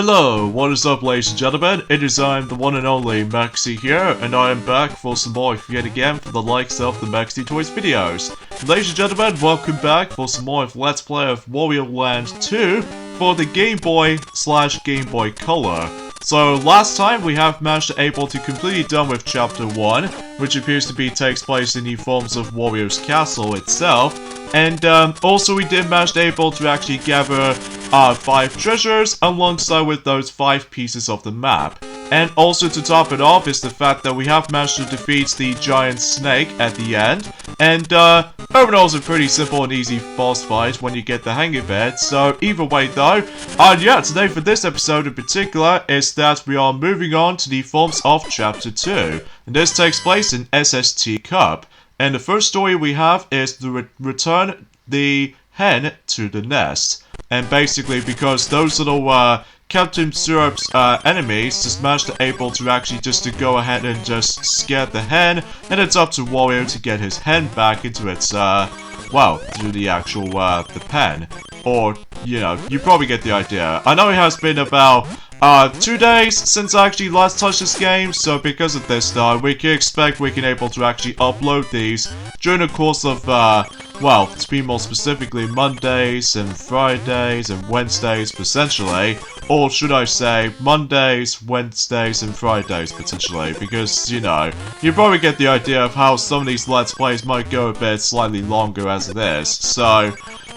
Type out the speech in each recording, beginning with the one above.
Hello, what is up ladies and gentlemen, it is I am the one and only Maxi here, and I am back for some more yet again for the likes of the Maxi Toys videos. Ladies and gentlemen, welcome back for some more of Let's Play of Wario Land 2 for the Game Boy/Game Boy Color. So last time we have managed to able to completely done with Chapter 1, which appears to be takes place in the forms of Wario's castle itself. And also we did manage to able to actually gather 5 treasures alongside with those 5 pieces of the map. And also to top it off is the fact that we have managed to defeat the giant snake at the end. And overall it's a pretty simple and easy boss fight when you get the hang of it. So either way though, yeah, today for this episode in particular is that we are moving on to the forms of Chapter 2. And this takes place in SST Cup. And the first story we have is to return the hen to the nest. And basically because those little Captain Syrup's enemies just managed to able to actually just to go ahead and just scare the hen, and it's up to Wario to get his hen back into its well, to the actual the pen. Or, you know, you probably get the idea. I know it has been about 2 days since I actually last touched this game, so because of this though, we can expect we can able to actually upload these during the course of, well, to be more specifically, Mondays and Fridays and Wednesdays potentially, or should I say, Mondays, Wednesdays and Fridays potentially, because, you know, you probably get the idea of how some of these Let's Plays might go a bit slightly longer as it is, so...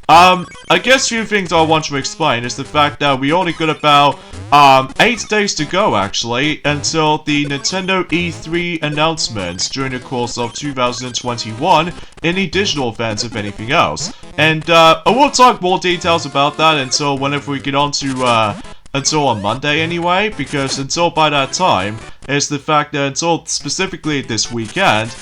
I guess a few things I want to explain is the fact that we only got about 8 days to go actually until the Nintendo E3 announcements during the course of 2021 in the digital events if anything else. And I will talk more details about that until whenever we get on to until on Monday anyway, because until by that time, is the fact that until specifically this weekend,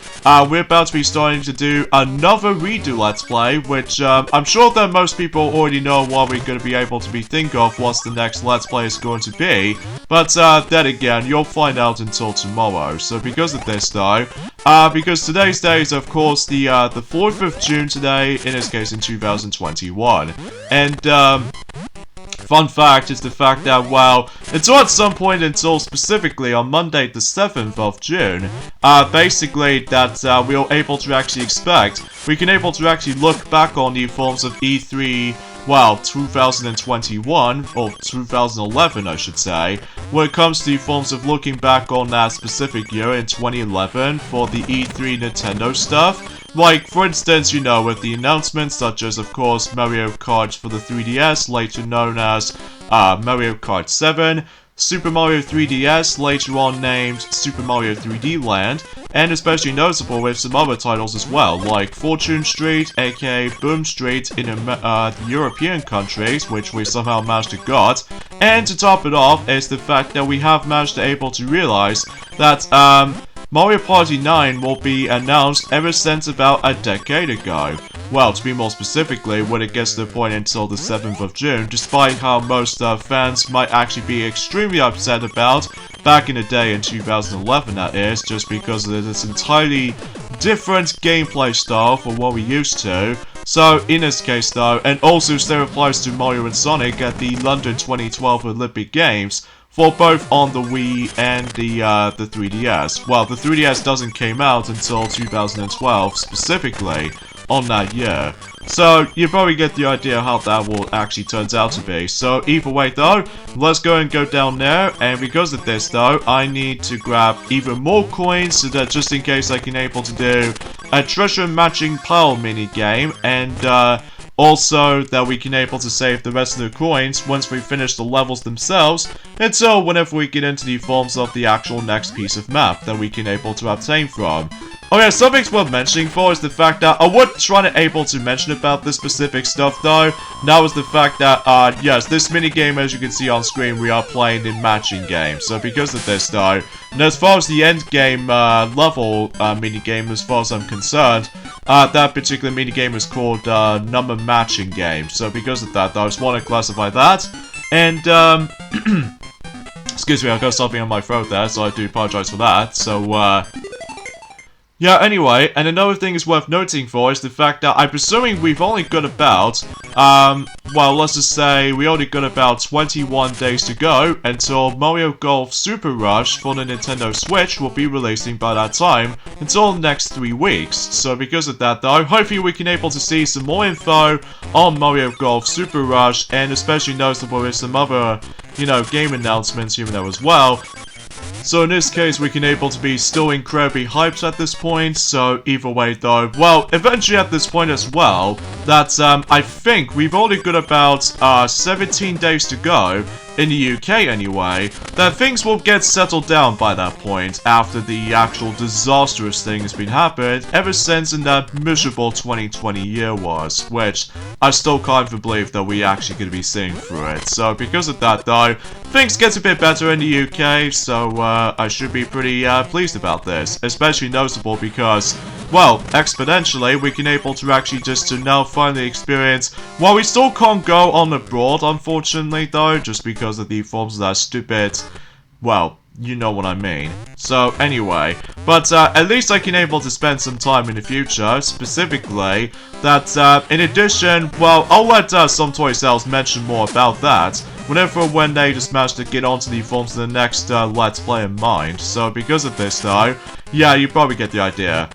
we're about to be starting to do another redo Let's Play, which I'm sure that most people already know what we're going to be able to think of what the next Let's Play is going to be, but then again, you'll find out until tomorrow. So because of this though, because today's day is of course the 4th of June today, in this case in 2021, and fun fact is the fact that, well, until at some point until specifically on Monday the 7th of June, basically that we're able to actually expect, we can able to actually look back on the forms of E3, well, 2021, or 2011 I should say, when it comes to the forms of looking back on that specific year in 2011 for the E3 Nintendo stuff. Like, for instance, you know, with the announcements such as, of course, Mario Kart for the 3DS, later known as Mario Kart 7, Super Mario 3DS, later on named Super Mario 3D Land, and especially noticeable with some other titles as well, like Fortune Street, aka Boom Street in European countries, which we somehow managed to got, and to top it off is the fact that we have managed to able to realize that, Mario Party 9 will be announced ever since about a decade ago. Well, to be more specifically, when it gets to the point until the 7th of June, despite how most fans might actually be extremely upset about back in the day in 2011 that is, just because of this entirely different gameplay style from what we used to. So, in this case though, and also still applies to Mario and Sonic at the London 2012 Olympic Games, for both on the Wii and the 3DS. Well, the 3DS doesn't came out until 2012, specifically, on that year. So, you probably get the idea how that will actually turns out to be. So, either way though, let's go down there, and because of this though, I need to grab even more coins, so that just in case I can able to do a treasure matching pile mini game, and also, that we can able to save the rest of the coins once we finish the levels themselves, until whenever we get into the forms of the actual next piece of map that we can able to obtain from. Okay, something's worth mentioning for is the fact that I would try to able to mention about this specific stuff though. Now is the fact that, yes, this minigame as you can see on screen, we are playing in matching games. So because of this though, and as far as the end game level minigame as far as I'm concerned, that particular minigame is called number matching game. So because of that though, I just want to classify that. And, excuse me, I've got something on my throat there, so I do apologize for that. So, Yeah, anyway, and another thing is worth noting for is the fact that I'm presuming we've only got about, well, let's just say we only got about 21 days to go until Mario Golf Super Rush for the Nintendo Switch will be releasing by that time until the next 3 weeks. So because of that though, hopefully we can able to see some more info on Mario Golf Super Rush, and especially noticeable with some other, you know, game announcements here and there as well. So in this case, we can able to be still incredibly hyped at this point, so either way though, well, eventually at this point as well, that, I think we've only got about, 17 days to go, in the UK anyway, that things will get settled down by that point, after the actual disastrous thing has been happened, ever since in that miserable 2020 year was, which I still can't believe that we actually gonna be seeing through it. So because of that though, things get a bit better in the UK, so I should be pretty pleased about this, especially notable because, well, exponentially, we can able to actually just to now finally experience, well, we still can't go on abroad, unfortunately, though, just because of the forms of that stupid, well, you know what I mean. So, anyway, but at least I can able to spend some time in the future, specifically, that, in addition, well, I'll let some toy sales mention more about that, whenever when they just manage to get onto the forms of the next Let's Play in mind. So, because of this, though, yeah, you probably get the idea.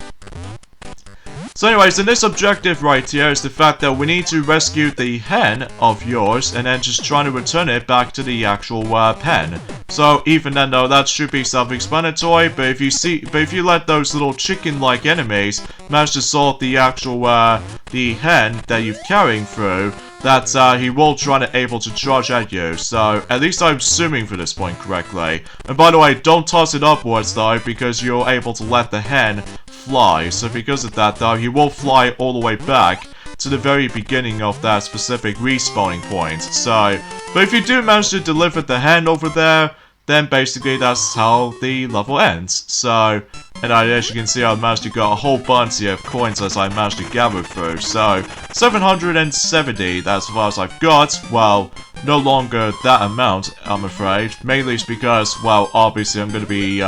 So anyways, in this objective right here is the fact that we need to rescue the hen of yours and then just trying to return it back to the actual pen. So even then though, that should be self-explanatory, but if you let those little chicken-like enemies manage to solve the actual the hen that you're carrying through, that he will try to able to charge at you. So at least I'm assuming for this point correctly. And by the way, don't toss it upwards though, because you're able to let the hen fly. So because of that though, he will fly all the way back to the very beginning of that specific respawning point. So, but if you do manage to deliver the hen over there, then basically that's how the level ends. So, and as you can see, I managed to get a whole bunch of coins as I managed to gather through. So, 770, that's as far as I've got. Well, no longer that amount, I'm afraid. Mainly it's because, well, obviously I'm going to be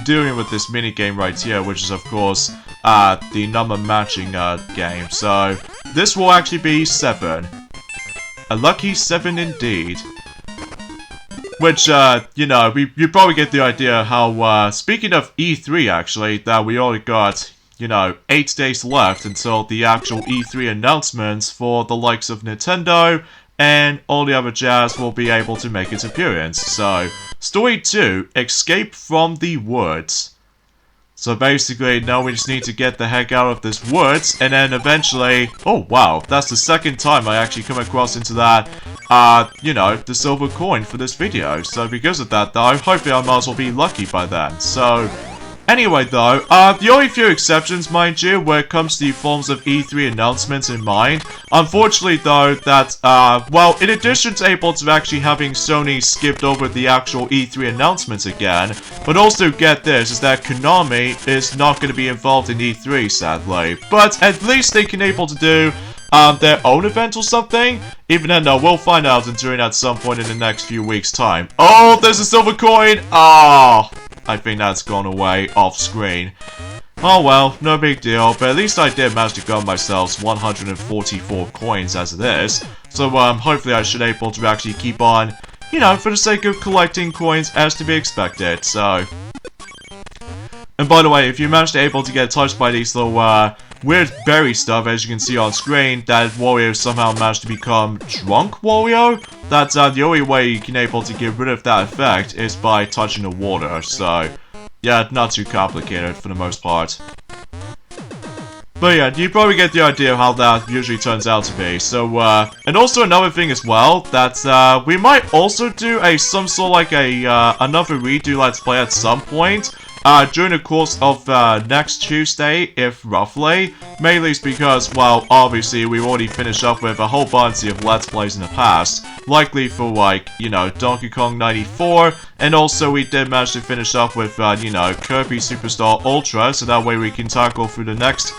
dealing with this minigame right here, which is of course the number matching game. So, this will actually be 7. A lucky 7 indeed. Which, you know, you probably get the idea how, speaking of E3 actually, that we only got, you know, 8 days left until the actual E3 announcements for the likes of Nintendo, and all the other jazz will be able to make its appearance. So, Story 2, Escape from the Woods. So basically, now we just need to get the heck out of this woods, and then eventually... Oh, wow, that's the second time I actually come across into that, you know, the silver coin for this video. So because of that, though, hopefully I might as well be lucky by then. So, anyway, though, the only few exceptions, mind you, where it comes to the forms of E3 announcements in mind. Unfortunately, though, that, well, in addition to able to actually having Sony skipped over the actual E3 announcements again, but also get this, is that Konami is not going to be involved in E3, sadly. But at least they can able to do their own event or something. Even then, though, we'll find out and doing at some point in the next few weeks' time. Oh, there's a silver coin! Ah! Oh, I think that's gone away off screen. Oh well, no big deal, but at least I did manage to gun myself 144 coins as it is. So hopefully I should able to actually keep on, you know, for the sake of collecting coins as to be expected, so... And by the way, if you manage to able to get touched by these little weird berry stuff, as you can see on screen, that Wario somehow managed to become drunk Wario, that's the only way you can able to get rid of that effect is by touching the water, so yeah, not too complicated for the most part. But yeah, you probably get the idea of how that usually turns out to be. So, and also another thing as well, that we might also do some sort of like another redo Let's Play at some point. During the course of next Tuesday, if roughly. Mainly it's because, well, obviously we've already finished up with a whole bunch of Let's Plays in the past. Likely for, like, you know, Donkey Kong 94, and also we did manage to finish up with, you know, Kirby Superstar Ultra, so that way we can tackle through the next,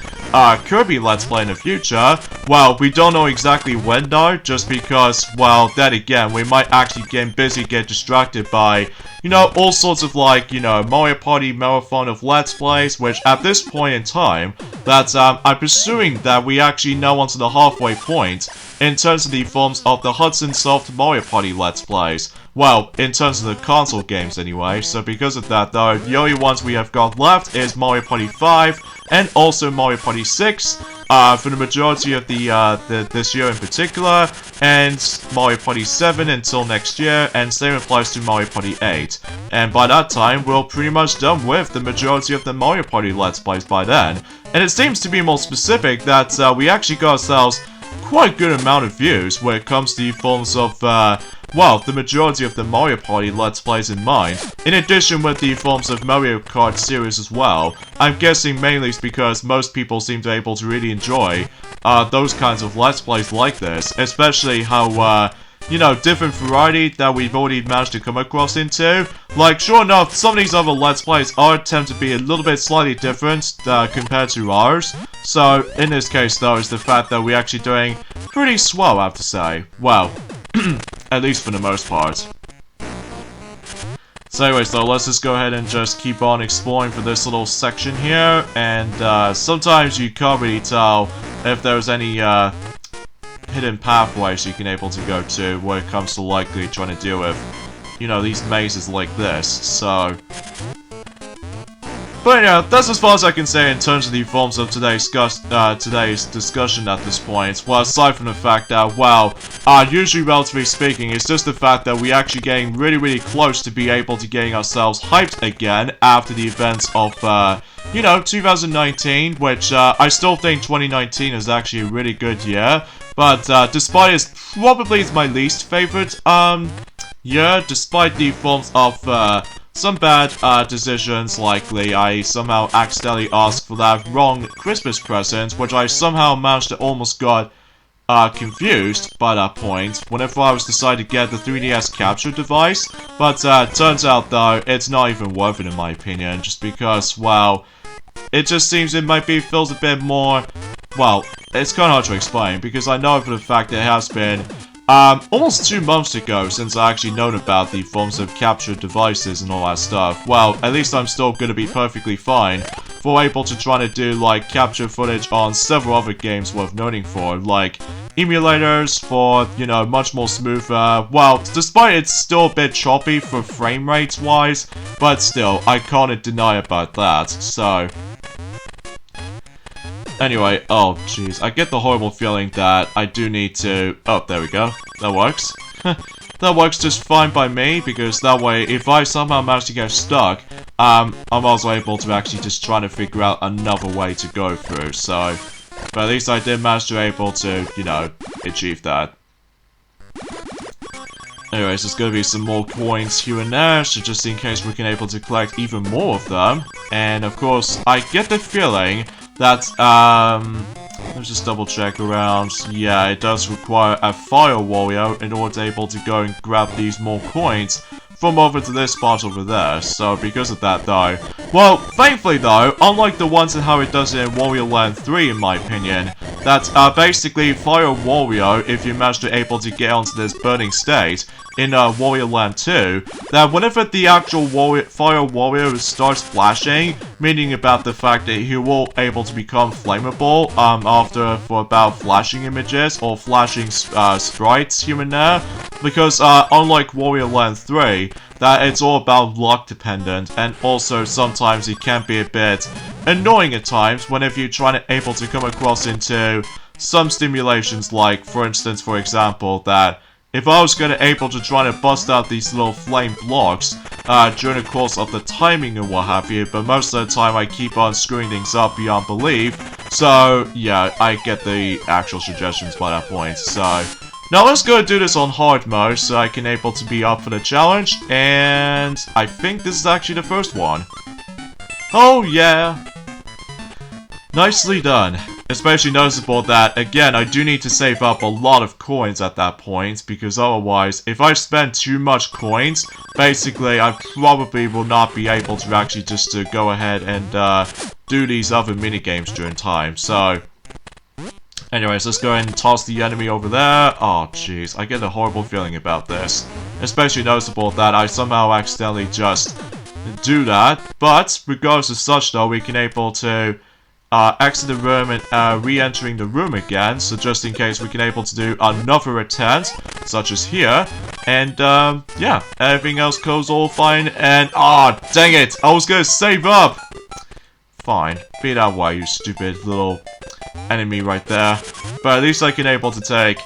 Kirby Let's Play in the future. Well, we don't know exactly when though, just because, well, then again, we might actually get busy, get distracted by, you know, all sorts of, like, you know, Mario Party marathon of Let's Plays, which at this point in time, that, I'm pursuing that we actually know onto the halfway point in terms of the forms of the Hudson Soft Mario Party Let's Plays. Well, in terms of the console games anyway, so because of that though, the only ones we have got left is Mario Party 5 and also Mario Party 6 for the majority of this year in particular, and Mario Party 7 until next year, and same applies to Mario Party 8. And by that time, we're pretty much done with the majority of the Mario Party Let's Plays by then. And it seems to be more specific that we actually got ourselves quite a good amount of views when it comes to the forms of, well, the majority of the Mario Party Let's Plays in mind, in addition with the forms of Mario Kart series as well. I'm guessing mainly it's because most people seem to be able to really enjoy, those kinds of Let's Plays like this, especially how, you know, different variety that we've already managed to come across into. Like, sure enough, some of these other Let's Plays tend to be a little bit slightly different compared to ours. So, in this case, though, is the fact that we're actually doing pretty swell, I have to say. Well, at least for the most part. So anyways, though, let's just go ahead and just keep on exploring for this little section here. And sometimes you can't really tell if there's any hidden pathways you can able to go to when it comes to likely trying to deal with, you know, these mazes like this, so... But yeah, that's as far as I can say in terms of the forms of today's discussion at this point. Well, aside from the fact that, well, usually relatively speaking, it's just the fact that we're actually getting really close to be able to getting ourselves hyped again after the events of, you know, 2019, which I still think 2019 is actually a really good year. But despite it's probably my least favorite year, despite the forms of some bad decisions, likely I somehow accidentally asked for that wrong Christmas present, which I somehow managed to almost got confused by that point whenever I was decided to get the 3DS capture device. But turns out though, it's not even worth it in my opinion, just because, well, it just seems it might be feels a bit more, well, it's kind of hard to explain, because I know for the fact that it has been almost 2 months ago since I actually known about the forms of capture devices and all that stuff. Well, at least I'm still gonna be perfectly fine for able to try to do, like, capture footage on several other games worth noting for, like emulators for, you know, much more smoother, well, despite it's still a bit choppy for frame rates wise, but still, I can't deny about that, so... Anyway, oh jeez, I get the horrible feeling that I do need to... Oh, there we go. That works. That works just fine by me, because that way, if I somehow manage to get stuck, I'm also able to actually just try to figure out another way to go through, so... But at least I did manage to be able to, you know, achieve that. Anyways, there's gonna be some more coins here and there, so just in case we can able to collect even more of them. And of course, I get the feeling that, let's just double check around. Yeah, it does require a Fire Wario in order to able to go and grab these more coins from over to this spot over there. So because of that though, well, thankfully though, unlike the ones and how it does it in Wario Land 3 in my opinion, that basically Fire Wario, if you manage to able to get onto this burning state in Wario Land 2, that whenever the actual Fire Wario starts flashing, meaning about the fact that he will able to become flammable after for about flashing images or flashing sprites here and there, because unlike Wario Land 3, that it's all about luck dependent, and also sometimes it can be a bit annoying at times whenever you're trying to able to come across into some stimulations, like for instance, for example, that if I was going to able to try to bust out these little flame blocks during the course of the timing and what have you, but most of the time I keep on screwing things up beyond belief, so yeah, I get the actual suggestions by that point, so... Now let's go do this on hard mode so I can able to be up for the challenge, and I think this is actually the first one. Oh yeah! Nicely done. Especially noticeable that, again, I do need to save up a lot of coins at that point, because otherwise, if I spend too much coins, basically, I probably will not be able to actually just go ahead and do these other minigames during time. So, anyways, let's go ahead and toss the enemy over there. Oh, jeez, I get a horrible feeling about this. Especially noticeable that I somehow accidentally just do that. But, regardless of such, though, we can able to exit the room and re-entering the room again, so just in case we can able to do another attempt, such as here, and yeah, everything else goes all fine, and dang it, I was gonna save up! Fine, be that way, you stupid little enemy right there, but at least I can able to take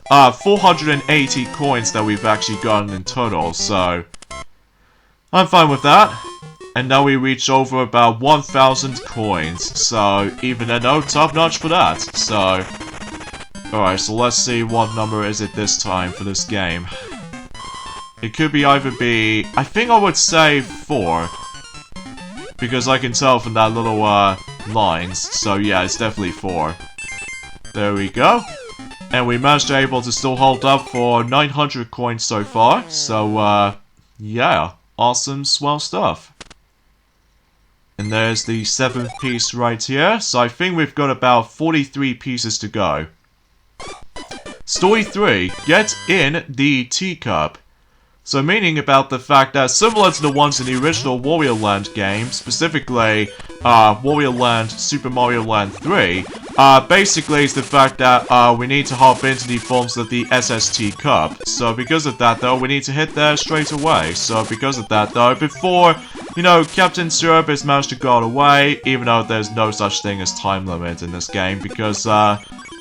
480 coins that we've actually gotten in total, so I'm fine with that. And now we reach over about 1,000 coins, so even a no, top notch for that. So, alright, so let's see what number is it this time for this game. It could be either be, I think I would say 4, because I can tell from that little lines. So yeah, it's definitely 4. There we go. And we managed to able to still hold up for 900 coins so far. So yeah, awesome, swell stuff. And there's the 7th piece right here, so I think we've got about 43 pieces to go. Story 3, get in the teacup. So meaning about the fact that similar to the ones in the original Wario Land game, specifically Wario Land, Super Mario Land 3, basically it's the fact that we need to hop into the forms of the SST Cup. So because of that though, we need to hit there straight away. So because of that though, before, you know, Captain Syrup has managed to go away, even though there's no such thing as time limit in this game, because,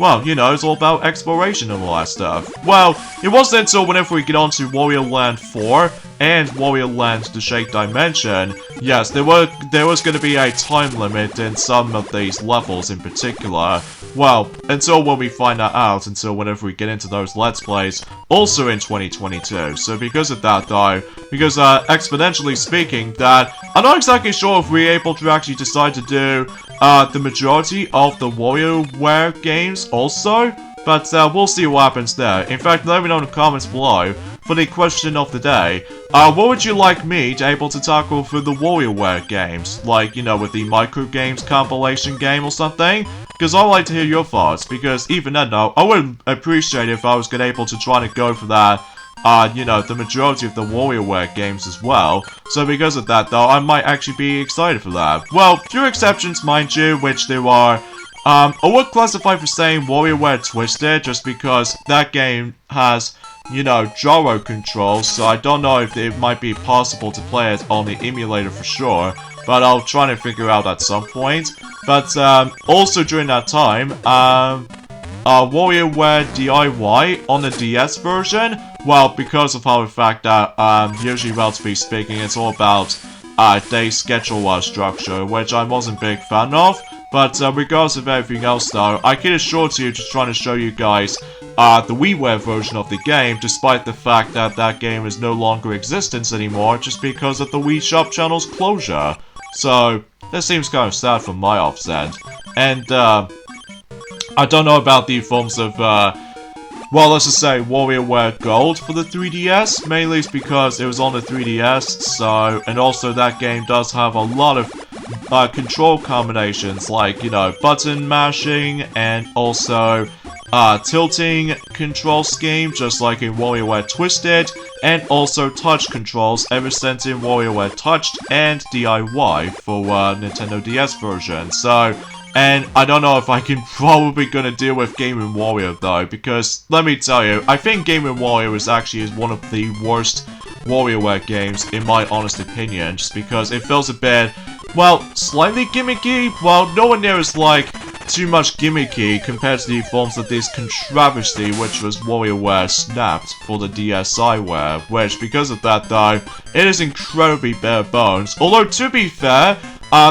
well, you know, it's all about exploration and all that stuff. Well, it wasn't until whenever we get on to Wario Land 4 and Wario Land The Shake Dimension, yes, there was going to be a time limit in some of these levels in particular. Well, until when we find that out, until whenever we get into those Let's Plays, also in 2022. So because of that though, because exponentially speaking, that I'm not exactly sure if we're able to actually decide to do the majority of the WarioWare games also, but we'll see what happens there. In fact, let me know in the comments below for the question of the day. What would you like me to able to tackle for the WarioWare games? Like, you know, with the micro games compilation game or something? Because I'd like to hear your thoughts, because even then though, I would appreciate if I was able to try to go for that, you know, the majority of the WarioWare games as well. So because of that though, I might actually be excited for that. Well, few exceptions mind you, which there are. I would classify for saying WarioWare Twisted, just because that game has, you know, gyro controls, so I don't know if it might be possible to play it on the emulator for sure, but I'll try to figure out at some point. But also during that time, WarioWare DIY on the DS version, well, because of how the fact that usually, relatively speaking, it's all about day schedule structure, which I wasn't a big fan of. But regardless of everything else though, I can assure you just trying to show you guys the WiiWare version of the game, despite the fact that that game is no longer in existence anymore, just because of the Wii Shop channel's closure. So, that seems kind of sad from my offset. And, I don't know about the forms of, well, let's just say WarioWare Gold for the 3DS, mainly it's because it was on the 3DS, so, and also that game does have a lot of control combinations, like, you know, button mashing, and also tilting control scheme, just like in WarioWare Twisted, and also touch controls ever since in WarioWare Touched and DIY for Nintendo DS version. So, and I don't know if I can probably gonna deal with Game & Wario though, because let me tell you, I think Game & Wario is actually one of the worst WarioWare games in my honest opinion, just because it feels a bit, well, slightly gimmicky. Well, nowhere near as like too much gimmicky compared to the forms of this controversy which was WarioWare Snapped for the DSiWare, which because of that though, it is incredibly bare bones. Although to be fair,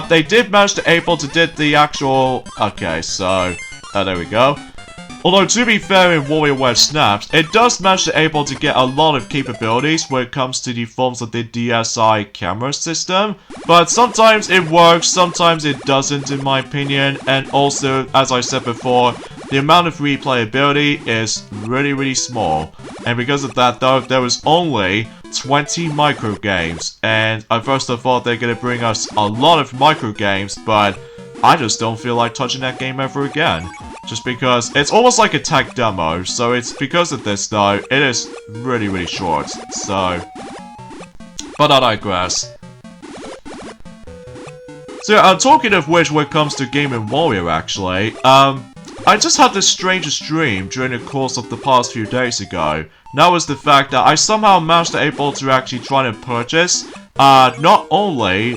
they did manage to able to did the actual, okay, so, there we go. Although, to be fair, in WarioWare Snaps, it does manage to able to get a lot of capabilities when it comes to the forms of the DSi camera system, but sometimes it works, sometimes it doesn't in my opinion, and also, as I said before, the amount of replayability is really small. And because of that though, there was only 20 microgames, and I first thought they're gonna bring us a lot of microgames, but I just don't feel like touching that game ever again. Just because it's almost like a tech demo, so it's because of this though, it is really short, so... But I digress. So yeah, talking of which when it comes to Game & Wario actually, I just had the strangest dream during the course of the past few days ago. That was the fact that I somehow managed to able to actually try to purchase not only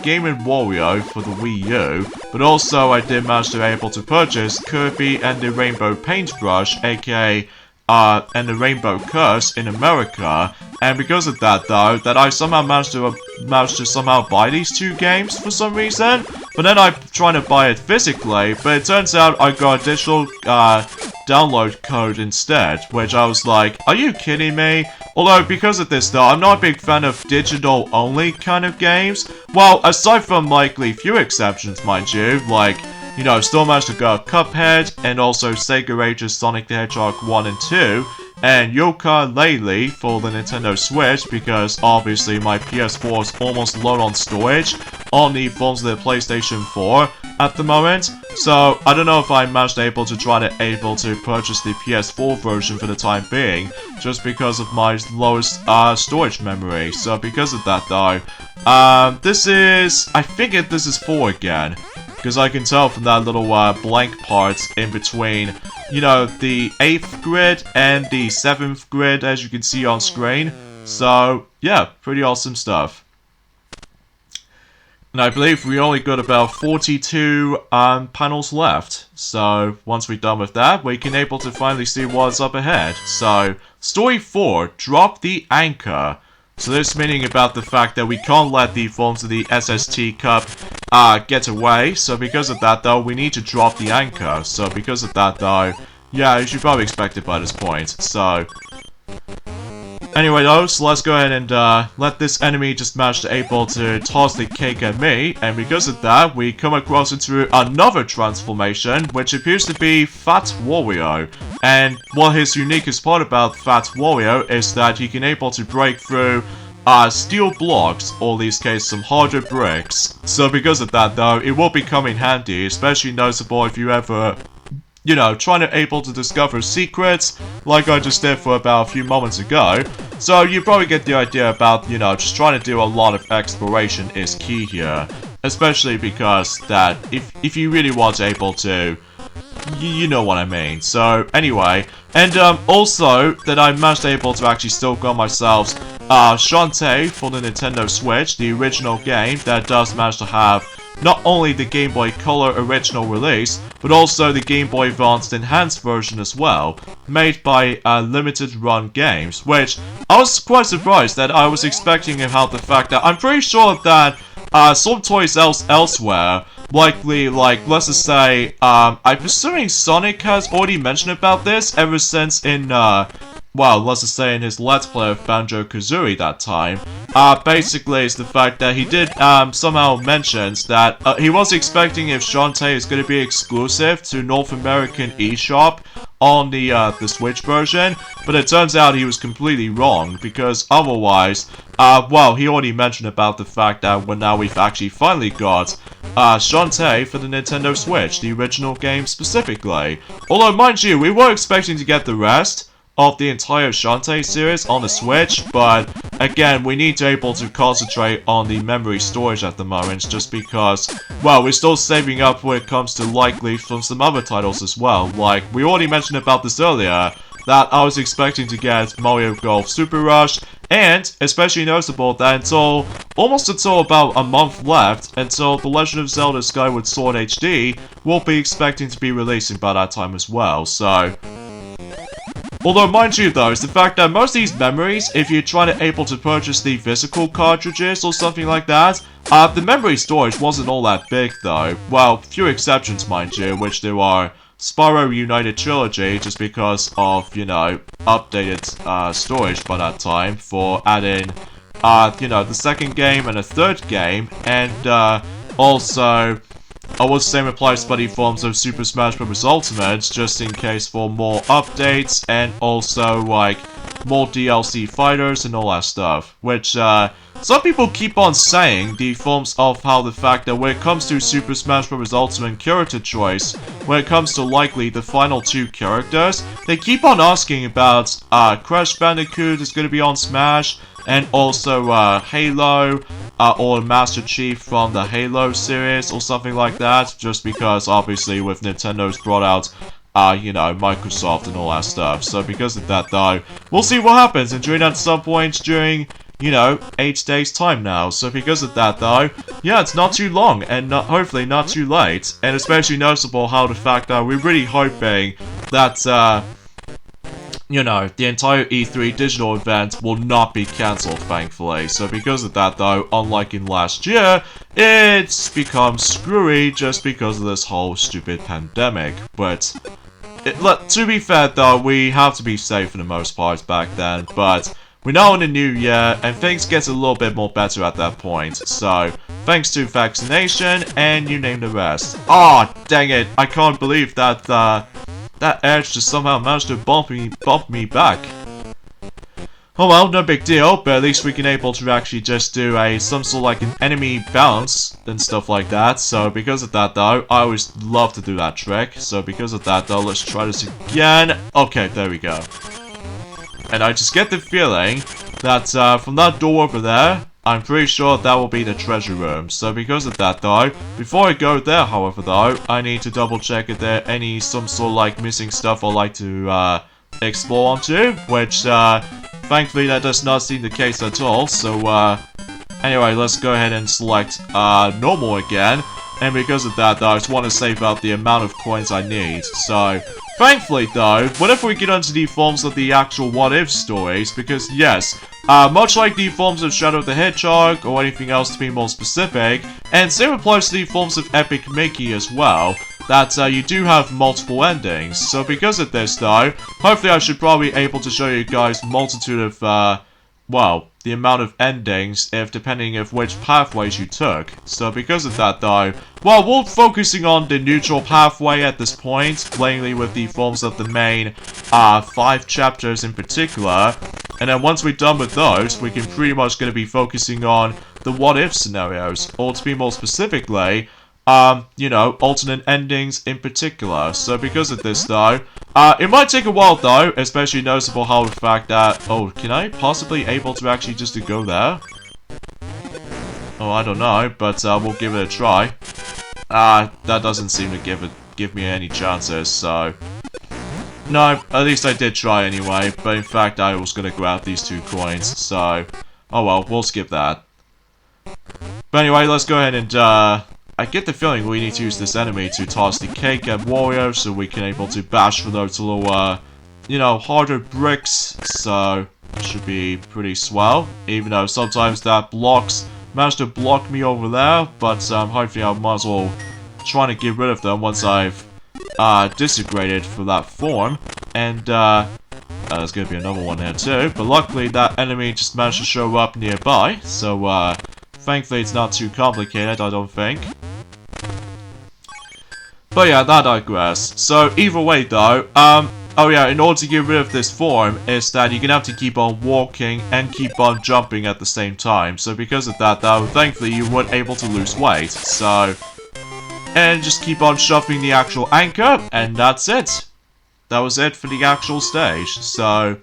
Game & Wario for the Wii U, but also I did manage to be able to purchase Kirby and the Rainbow Paintbrush, aka and the Rainbow Curse in America. And because of that though, that I somehow managed to somehow buy these two games for some reason. But then I'm trying to buy it physically, but it turns out I got a digital download code instead, which I was like, are you kidding me? Although, because of this though, I'm not a big fan of digital-only kind of games. Well, aside from likely few exceptions, mind you, like, you know, still managed to go Cuphead, and also Sega Ages Sonic the Hedgehog 1 and 2, and Yooka-Laylee for the Nintendo Switch, because obviously my PS4 is almost low on storage on the phones of the PlayStation 4 at the moment. So I don't know if I managed able to purchase the PS4 version for the time being, just because of my lowest storage memory. So because of that though, I think this is 4 again. Because I can tell from that little blank part in between, you know, the 8th grid and the 7th grid, as you can see on screen. So, yeah, pretty awesome stuff. And I believe we only got about 42 panels left. So, once we're done with that, we can able to finally see what's up ahead. So, Story 4, Drop the Anchor. So this meaning about the fact that we can't let the forms of the SST Cup get away. So because of that though, we need to drop the anchor. So because of that though, yeah, you should probably expect it by this point. So anyway though, so let's go ahead and let this enemy just manage to able to toss the cake at me. And because of that, we come across into another transformation, which appears to be Fat Wario. And what his uniquest part about Fat Wario is that he can able to break through steel blocks, or in this case some harder bricks. So because of that though, it will become in handy, especially noticeable if you ever, you know, trying to able to discover secrets, like I just did for about a few moments ago. So you probably get the idea about, you know, just trying to do a lot of exploration is key here. Especially because that, if you really want to able to, you know what I mean. So anyway, and also that I managed able to actually still got myself Shantae for the Nintendo Switch, the original game that does manage to have not only the Game Boy Color original release, but also the Game Boy Advanced Enhanced version as well, made by Limited Run Games, which I was quite surprised that I was expecting about the fact that I'm pretty sure that some toys elsewhere, likely, like, let's just say, I'm assuming Sonic has already mentioned about this ever since in, well, let's just say in his Let's Play of Banjo-Kazooie that time. Basically, it's the fact that he did, somehow mentions that, he was expecting if Shantae is going to be exclusive to North American eShop on the Switch version, but it turns out he was completely wrong, because otherwise, well, he already mentioned about the fact that now we've actually finally got, Shantae for the Nintendo Switch, the original game specifically. Although, mind you, we were expecting to get the rest of the entire Shantae series on the Switch, but again, we need to able to concentrate on the memory storage at the moment, just because, well, we're still saving up when it comes to likely from some other titles as well. Like, we already mentioned about this earlier, that I was expecting to get Mario Golf Super Rush, and especially noticeable that almost until about a month left until The Legend of Zelda Skyward Sword HD will be expecting to be releasing by that time as well, so... Although, mind you though, it's the fact that most of these memories, if you're trying to able to purchase the physical cartridges or something like that, the memory storage wasn't all that big though. Well, few exceptions, mind you, which there are Spyro United Trilogy just because of, you know, updated storage by that time for adding, you know, the second game and a third game, and also, I would say replace by the forms of Super Smash Bros. Ultimate just in case for more updates and also, like, more DLC fighters and all that stuff, which, some people keep on saying the forms of how the fact that when it comes to Super Smash Bros. Ultimate character choice, when it comes to likely the final two characters, they keep on asking about, Crash Bandicoot is going to be on Smash, and also, Halo, or Master Chief from the Halo series, or something like that, just because, obviously, with Nintendo's brought out, you know, Microsoft and all that stuff. So because of that, though, we'll see what happens, and during at some point during, you know, 8 days' time now. So because of that, though, yeah, it's not too long, and hopefully not too late, and especially noticeable how the fact that we're really hoping that, you know, the entire E3 digital event will not be cancelled, thankfully. So because of that, though, unlike in last year, it's become screwy just because of this whole stupid pandemic. But, to be fair, though, we have to be safe for the most part back then. But we're now in the new year, and things get a little bit more better at that point. So, thanks to vaccination, and you name the rest. Ah, dang it, I can't believe that, that edge just somehow managed to bump me back. Oh well, no big deal, but at least we can able to actually just do some sort of like an enemy bounce and stuff like that. So because of that though, I always love to do that trick. So because of that though, let's try this again. Okay, there we go. And I just get the feeling that from that door over there, I'm pretty sure that will be the treasure room. So because of that though, before I go there however though, I need to double check if there some sort of like missing stuff I'd like to explore onto, which thankfully that does not seem the case at all. So anyway, let's go ahead and select normal again. And because of that though, I just want to save out the amount of coins I need. So thankfully though, whenever we get onto the forms of the actual what-if stories, because yes, much like the forms of Shadow the Hedgehog, or anything else to be more specific, and same applies to the forms of Epic Mickey as well, that you do have multiple endings. So because of this though, hopefully I should probably able to show you guys multitude of, well, the amount of endings, if depending of which pathways you took. So because of that though, well, we're focusing on the neutral pathway at this point, mainly with the forms of the main 5 chapters in particular. And then once we're done with those, we can pretty much going to be focusing on the what-if scenarios, or to be more specifically, you know, alternate endings in particular. So because of this though, it might take a while though, especially noticeable how the fact that, oh, can I possibly able to actually just to go there? Oh, I don't know, but we'll give it a try. That doesn't seem to give me any chances, so no, at least I did try anyway, but in fact I was gonna grab these 2 coins, so oh well, we'll skip that. But anyway, let's go ahead and I get the feeling we need to use this enemy to toss the cake at Wario so we can able to bash for those little, you know, harder bricks. So, it should be pretty swell. Even though sometimes that managed to block me over there. But, hopefully I might as well try to get rid of them once I've, disintegrated for that form. And, there's gonna be another one here too. But luckily that enemy just managed to show up nearby. So, thankfully it's not too complicated, I don't think. But yeah, that I digress. So either way though, oh yeah, in order to get rid of this form, is that you're gonna have to keep on walking and keep on jumping at the same time. So because of that though, thankfully you weren't able to lose weight. So, and just keep on shoving the actual anchor, and that's it. That was it for the actual stage. So,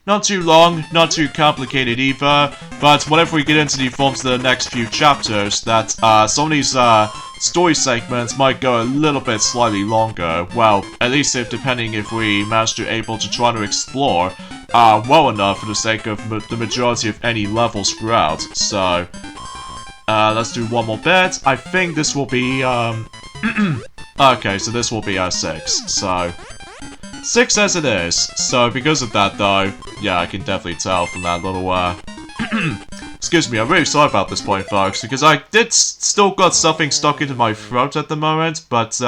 not too long, not too complicated either, but whenever we get into the forms of the next few chapters, that some of these story segments might go a little bit slightly longer. Well, at least depending if we manage to able to try to explore well enough for the sake of the majority of any levels throughout. So, let's do one more bit. I think this will be, okay, so this will be 6, so 6 as it is. So because of that though, yeah, I can definitely tell from that little, excuse me, I'm really sorry about this point, folks, because I still got something stuck into my throat at the moment, but,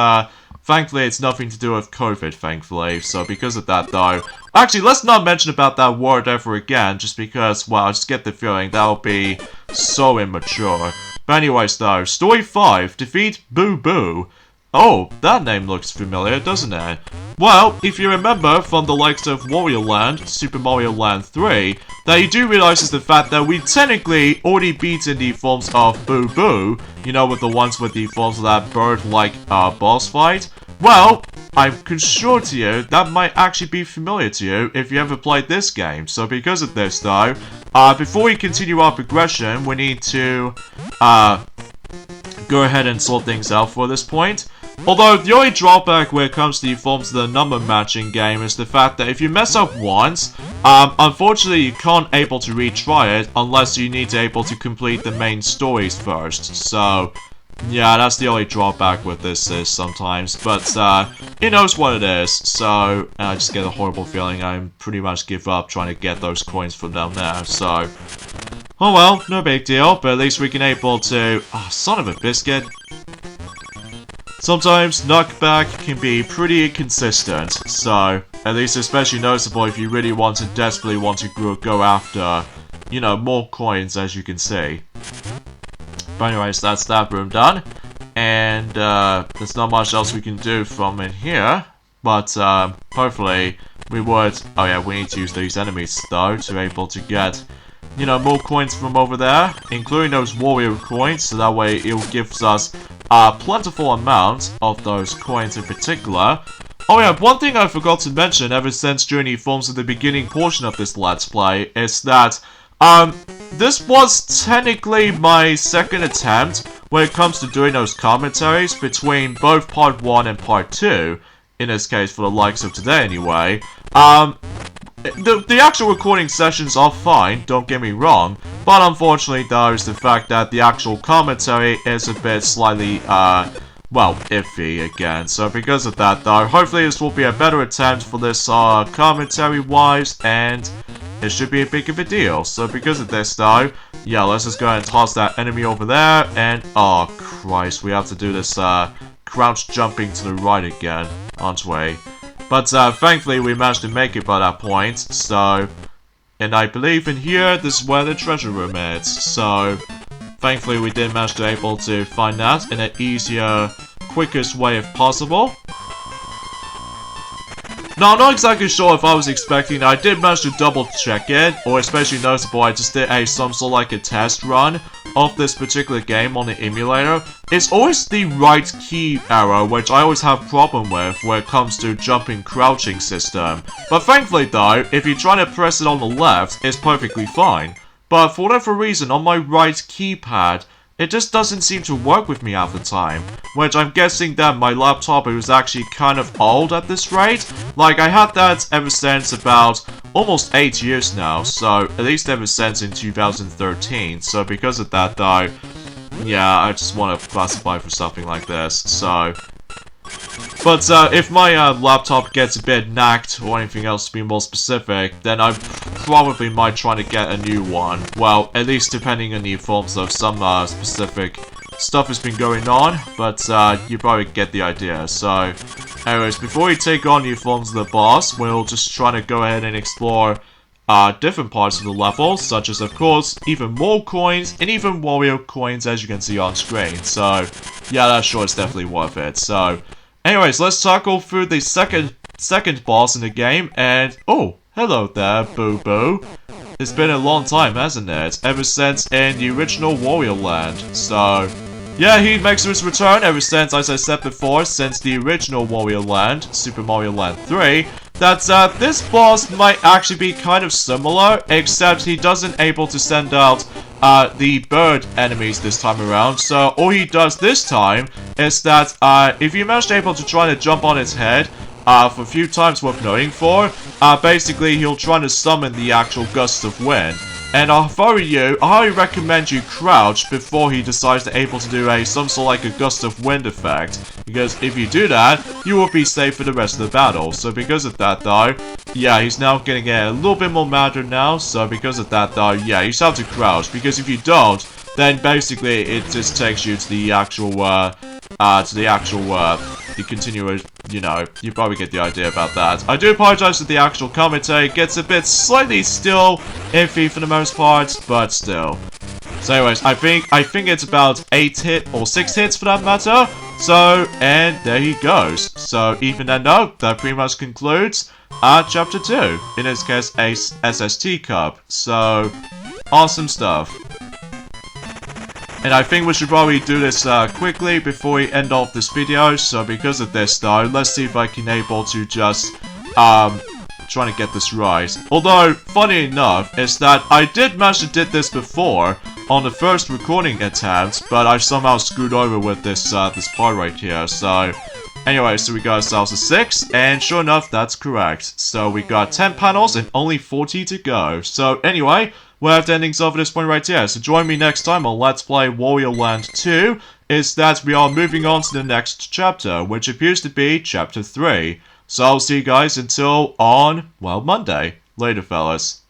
Thankfully, it's nothing to do with COVID, thankfully. So because of that, though... Actually, let's not mention about that word ever again, just because, well, I just get the feeling that'll be so immature. But anyways, though, Story 5, Defeat Boo Boo. Oh, that name looks familiar, doesn't it? Well, if you remember from the likes of Wario Land, Super Mario Land 3, that you do realize is the fact that we technically already beaten the forms of Boo Boo, you know, with the ones with the forms of that bird-like boss fight. Well, I can assure to you that might actually be familiar to you if you ever played this game. So because of this, though, before we continue our progression, we need to go ahead and sort things out for this point. Although, the only drawback when it comes to the forms of the number matching game is the fact that if you mess up once, unfortunately you can't able to retry it unless you need to able to complete the main stories first. So, yeah, that's the only drawback with this is sometimes, but it knows what it is, so I just get a horrible feeling I pretty much give up trying to get those coins from down there, so... Oh well, no big deal, but at least we can able to... Oh, son of a biscuit. Sometimes, knockback can be pretty inconsistent, so at least especially noticeable if you really want to desperately want to go after, you know, more coins as you can see. But anyways, that's that room done, and there's not much else we can do from in here, but hopefully we would... Oh yeah, we need to use these enemies though to be able to get, you know, more coins from over there, including those Wario coins, so that way it gives us a plentiful amount of those coins in particular. Oh yeah, one thing I forgot to mention ever since during the forms of the beginning portion of this Let's Play is that, this was technically my second attempt when it comes to doing those commentaries between both Part 1 and Part 2, in this case for the likes of today anyway. The actual recording sessions are fine, don't get me wrong, but unfortunately though is the fact that the actual commentary is a bit slightly, well, iffy again. So because of that though, hopefully this will be a better attempt for this commentary-wise, and it should be a big of a deal. So because of this though, yeah, let's just go ahead and toss that enemy over there, and oh Christ, we have to do this crouch jumping to the right again, aren't we? But thankfully we managed to make it by that point, so... And I believe in here, this is where the treasure room is, so... Thankfully we did manage to able to find that in an easier, quickest way if possible. Now, I'm not exactly sure if I was expecting, I did manage to double check it, or especially noticeable, I just did some sort of like a test run of this particular game on the emulator. It's always the right key arrow, which I always have problem with when it comes to jumping crouching system. But thankfully though, if you're trying to press it on the left, it's perfectly fine. But for whatever reason, on my right keypad, it just doesn't seem to work with me half the time, which I'm guessing that my laptop was actually kind of old at this rate. Like, I had that ever since about almost 8 years now, so at least ever since in 2013, so because of that though, yeah, I just want to classify for something like this, so... But if my laptop gets a bit knacked, or anything else to be more specific, then I probably might try to get a new one. Well, at least depending on the forms of some specific stuff has been going on, but you probably get the idea. So, anyways, before we take on new forms of the boss, we'll just try to go ahead and explore different parts of the level, such as, of course, even more coins, and even Wario coins, as you can see on screen. So, yeah, that sure is definitely worth it. So, anyways, let's tackle through the second boss in the game, and... Oh, hello there, Boo Boo. It's been a long time, hasn't it? Ever since in the original Wario Land. So, yeah, he makes his return ever since, as I said before, since the original Wario Land, Super Mario Land 3, that this boss might actually be kind of similar, except he doesn't able to send out the bird enemies this time around. So all he does this time is that if you manage to able to try to jump on his head for a few times worth noting for, basically he'll try to summon the actual gust of wind. And if I were you, I highly recommend you crouch before he decides to able to do some sort of like a gust of wind effect. Because if you do that, you will be safe for the rest of the battle. So because of that though, yeah, he's now getting a little bit more madder now. So because of that though, yeah, you just have to crouch. Because if you don't, then basically it just takes you to the actual, the continuous, you know, you probably get the idea about that. I do apologize that the actual commentary gets a bit slightly still iffy for the most part, but still. So anyways, I think it's about 6 hits for that matter. So, and there he goes. So even then though, that pretty much concludes chapter 2. In this case, Ace SST Cup. So, awesome stuff. And I think we should probably do this quickly before we end off this video. So because of this though, let's see if I can able to just trying to get this right. Although, funny enough, is that I did manage to did this before on the first recording attempt, but I somehow screwed over with this this part right here. So anyway, so we got ourselves a 6, and sure enough, that's correct. So we got 10 panels and only 40 to go. So anyway, we'll have the endings of this point right here. So join me next time on Let's Play Wario Land 2, is that we are moving on to the next chapter, which appears to be chapter 3. So I'll see you guys until on, well, Monday. Later, fellas.